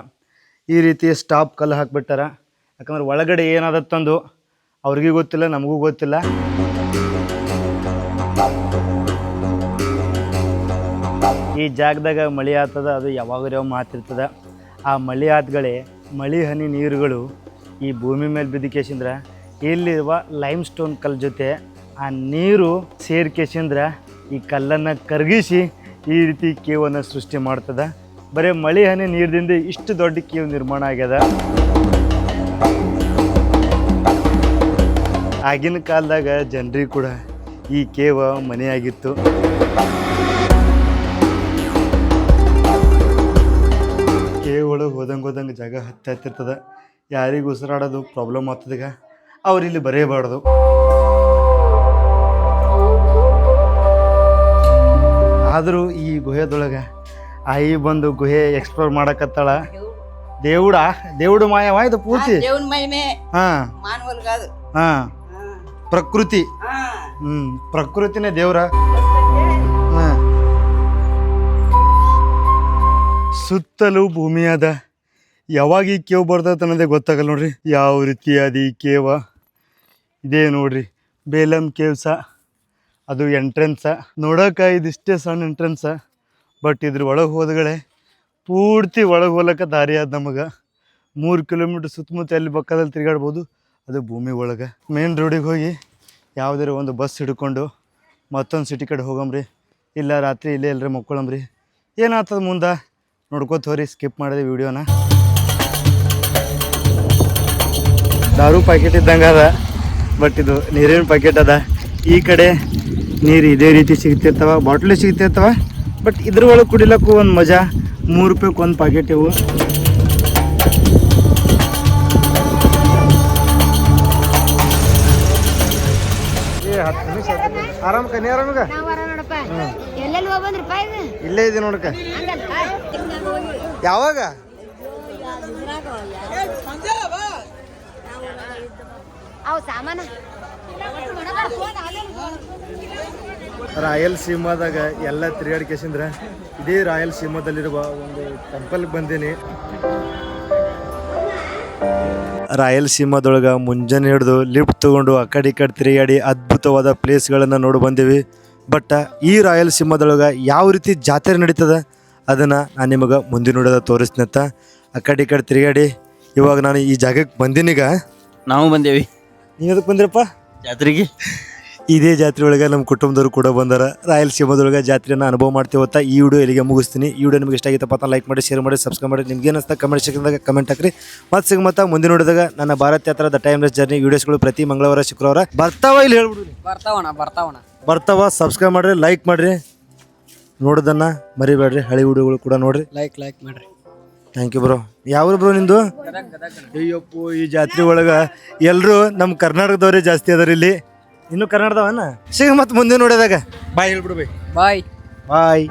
ಈ ರೀತಿ ಸ್ಟಾಪ್ ಕಲ್ಲು ಹಾಕ್ಬಿಟ್ಟಾರ. ಯಾಕಂದ್ರೆ ಒಳಗಡೆ ಏನಾದತ್ತಂದು ಅವ್ರಿಗೂ ಗೊತ್ತಿಲ್ಲ, ನಮಗೂ ಗೊತ್ತಿಲ್ಲ. ಈ ಜಾಗದಾಗ ಮಳೆ ಆಗ್ತದ, ಅದು ಯಾವಾಗಲೂ ಮಾತಿರ್ತದೆ. ಆ ಮಳೆ ಆದ್ಗಳೇ ಮಳೆ ಹನಿ ನೀರುಗಳು ಈ ಭೂಮಿ ಮೇಲೆ ಬಿದ್ದಿಕೇಸಿಂದ್ರೆ ಇಲ್ಲಿರುವ ಲೈಮ್ ಸ್ಟೋನ್ ಕಲ್ಲು ಜೊತೆ ಆ ನೀರು ಸೇರ್ಕೇಸಿಂದ್ರೆ ಈ ಕಲ್ಲನ್ನು ಕರಗಿಸಿ ಈ ರೀತಿ ಕೇವನ್ನು ಸೃಷ್ಟಿ ಮಾಡ್ತದೆ. ಬರೀ ಮಳೆ ಹನಿ ನೀರಿನಿಂದ ಇಷ್ಟು ದೊಡ್ಡ ಕೇವ್ ನಿರ್ಮಾಣ ಆಗ್ಯದ. ಆಗಿನ ಕಾಲದಾಗ ಜನರಿಗೆ ಕೂಡ ಈ ಕೇವ ಮನೆಯಾಗಿತ್ತು. ಕೇವ್ ಒಳಗೆ ಹೋದಂಗೆ ಜಾಗ ಹತ್ತಿರ್ತದೆ. ಯಾರಿಗೂ ಉಸಿರಾಡೋದು ಪ್ರಾಬ್ಲಮ್ ಆಗ್ತದೀಗ, ಅವ್ರು ಇಲ್ಲಿ ಬರೆಯಬಾರ್ದು. ಆದರೂ ಈ ಗುಹೆದೊಳಗೆ ಆಯಿ ಬಂದು ಗುಹೆ ಎಕ್ಸ್ಪ್ಲೋರ್ ಮಾಡಕತ್ತಾಳ. దేవుడు మాయవాయిదు పూర్తి దేవుని మయమే మానవులు కాదు ప్రకృతి ప్రకృతినే ದೇವ್ರ. ಸುತ್ತಲೂ ಭೂಮಿ ಅದ. ಯಾವಾಗ ಈ ಕೇವ್ ಬರ್ತೈತೆ ಅನ್ನೋದೇ ಗೊತ್ತಾಗಲ್ಲ ನೋಡ್ರಿ. ಯಾವ ರೀತಿ ಅದ ಈ ಕೇವ. ಇದೇ ನೋಡ್ರಿ ಬೇಲಂ ಕೇವ್ಸ. ಅದು ಎಂಟ್ರೆನ್ಸ. ನೋಡೋಕೆ ಇದಿಷ್ಟೇ ಸಣ್ಣ ಎಂಟ್ರೆನ್ಸ. ಬಟ್ ಇದ್ರ ಒಳಗೆ ಹೋದಗಳೇ ಪೂರ್ತಿ ಒಳಗೆ ಹೋಗ್ಲಕ್ಕ ದಾರಿ ಆದ ನಮಗೆ. 3 ಕಿಲೋಮೀಟ್ರ್ ಸುತ್ತಮುತ್ತ ಎಲ್ಲಿ ಪಕ್ಕದಲ್ಲಿ ತಿರುಗಾಡ್ಬೋದು. ಅದು ಭೂಮಿ ಒಳಗೆ. ಮೇನ್ ರೋಡಿಗೆ ಹೋಗಿ ಯಾವುದಾರು ಒಂದು ಬಸ್ ಹಿಡ್ಕೊಂಡು ಮತ್ತೊಂದು ಸಿಟಿ ಕಡೆ ಹೋಗಮ್ರಿ. ಇಲ್ಲ ರಾತ್ರಿ ಇಲ್ಲೇ ಇಲ್ಲರಿ ಮಕ್ಕೊಳಂಬ್ರಿ ಏನಾಗ್ತದ ಮುಂದೆ ನೋಡ್ಕೋತ ಹೋರಿ ಸ್ಕಿಪ್ ಮಾಡಿದೆ ವಿಡಿಯೋನ. ದಾರು ಪ್ಯಾಕೆಟ್ ಇದ್ದಂಗೆ ಅದ, ಬಟ್ ಇದು ನೀರಿನ ಪ್ಯಾಕೆಟ್ ಅದ. ಈ ಕಡೆ ನೀರು ಇದೇ ರೀತಿ ಸಿಗ್ತಿರ್ತಾವ, ಬಾಟ್ಲಿ ಸಿಗ್ತಿರ್ತಾವ, ಬಟ್ ಇದ್ರ ಒಳಗೆ ಕುಡಿಲಕ್ಕೂ ಒಂದು ಮಜಾ. 3 ರೂಪಾಯಿಗೆ ಒಂದು ಪ್ಯಾಕೆಟ್ ಇವು. ಆರಾಮ ಕನ್ಯಾ ಆರಾಮಗ ಎಲ್ಲೆಲ್ಲಿ ಹೋಗ್ಬಂದ್ರಪ್ಪ ಇದು ಇಲ್ಲೇ ಇದೆ ನೋಡಕ. ಯಾವಾಗ ಅವು ಸಾಮಾನ ರಾಯಲಸೀಮಾದಾಗ ಎಲ್ಲ ತಿರುಗಾಡಿಕೆಸಿಂದ್ರ ಇದೇ ರಾಯಲಸೀಮಾದಲ್ಲಿರುವ ಒಂದು ಟೆಂಪಲ್ಗೆ ಬಂದೀನಿ. ರಾಯಲಸೀಮಾದೊಳಗೆ ಮುಂಜಾನೆ ಹಿಡಿದು ಲಿಫ್ಟ್ ತೊಗೊಂಡು ಆ ಕಡೆ ಈ ಕಡೆ ತಿರುಗಾಡಿ ಅದ್ಭುತವಾದ ಪ್ಲೇಸ್ಗಳನ್ನು ನೋಡಿ ಬಂದೀವಿ. ಬಟ್ ಈ ರಾಯಲಸೀಮಾದೊಳಗೆ ಯಾವ ರೀತಿ ಜಾತ್ರೆ ನಡೀತದೆ ಅದನ್ನು ನಾನು ನಿಮಗೆ ಮುಂದಿನ ನೋಡೋದ ತೋರಿಸ್ತೀನಂತ. ಆ ಕಡೆ ಈ ಕಡೆ ತಿರುಗಾಡಿ ಇವಾಗ ನಾನು ಈ ಜಾಗಕ್ಕೆ ಬಂದೀನೀಗ. ನಾವು ಬಂದೇವಿ ನೀವು ಅದಕ್ಕೆ ಬಂದ್ರಪ್ಪ ಜಾತ್ರೆಗೆ. ಇದೇ ಜಾತ್ರೆ ಒಳಗೆ ನಮ್ಮ ಕುಟುಂಬದವರು ಕೂಡ ಬಂದಾರ. ರಾಯಲಸೀಮಾದೊಳಗೆ ಜಾತ್ರೆಯನ್ನು ಅನುಭವ ಮಾಡ್ತೀವತ್ತ ಈ ವಿಡಿಯೋ ಇಲ್ಲಿಗೆ ಮುಗಿಸ್ತೀನಿ. ಈ ವಿಡಿಯೋ ನಿಮಗೆ ಇಷ್ಟ ಆಗಿತ್ತಪ್ಪ ಅಂತ ಲೈಕ್ ಮಾಡಿ, ಶೇರ್ ಮಾಡಿ, ಸಬ್ಸ್ಕ್ರೈಬ್ ಮಾಡಿ. ನಿಮ್ಗೆ ಏನಿಸ್ತಾ ಕಮೆಂಟ್ ಸೆಕ್ಷನ್ದಾಗ ಕಮೆಂಟ್ ಹಾಕ್ರಿ. ಮತ್ತೆ ಸಿಗಮತ್ತ ಮುಂದಿನ ನೋಡಿದಾಗ ನನ್ನ ಭಾರತ್ ಯಾತ್ರಾ ದ ಟೈಮ್ಲೆಸ್ ಜರ್ನಿ ವಿಡಿಯೋಸ್ಗಳು ಪ್ರತಿ ಮಂಗಳವಾರ ಶುಕ್ರವಾರ ಬರ್ತಾವ. ಇಲ್ಲಿ ಹೇಳ್ಬಿಡ್ರಿ ಬರ್ತಾವ. ಸಬ್ಸ್ಕ್ರೈಬ್ ಮಾಡಿರಿ, ಲೈಕ್ ಮಾಡಿರಿ, ನೋಡೋದನ್ನು ಮರಿಬೇಡ್ರಿ. ಹಳೆ ವಿಡಿಯೋಗಳು ಕೂಡ ನೋಡ್ರಿ, ಲೈಕ್ ಮಾಡ್ರಿ. Thank you bro. ಯಾವ ಬ್ರೋ ನಿಂದು? ಅಯ್ಯಪ್ಪೋ, ಈ ಜಾತ್ರೆ ಒಳಗೆ ಎಲ್ಲರೂ ನಮ್ಮ ಕರ್ನಾಟಕದವರೇ ಜಾಸ್ತಿ ಅದಾರ ಇಲ್ಲಿ. ಇನ್ನು ಕನ್ನಡದವನ ಸಿಗ ಮತ್ತೆ ಮುಂದೆ ನೋಡಿದಾಗ ಬಾಯ್ ಹೇಳ್ಬಿಡು. ಬಾಯ್ ಬಾಯ್.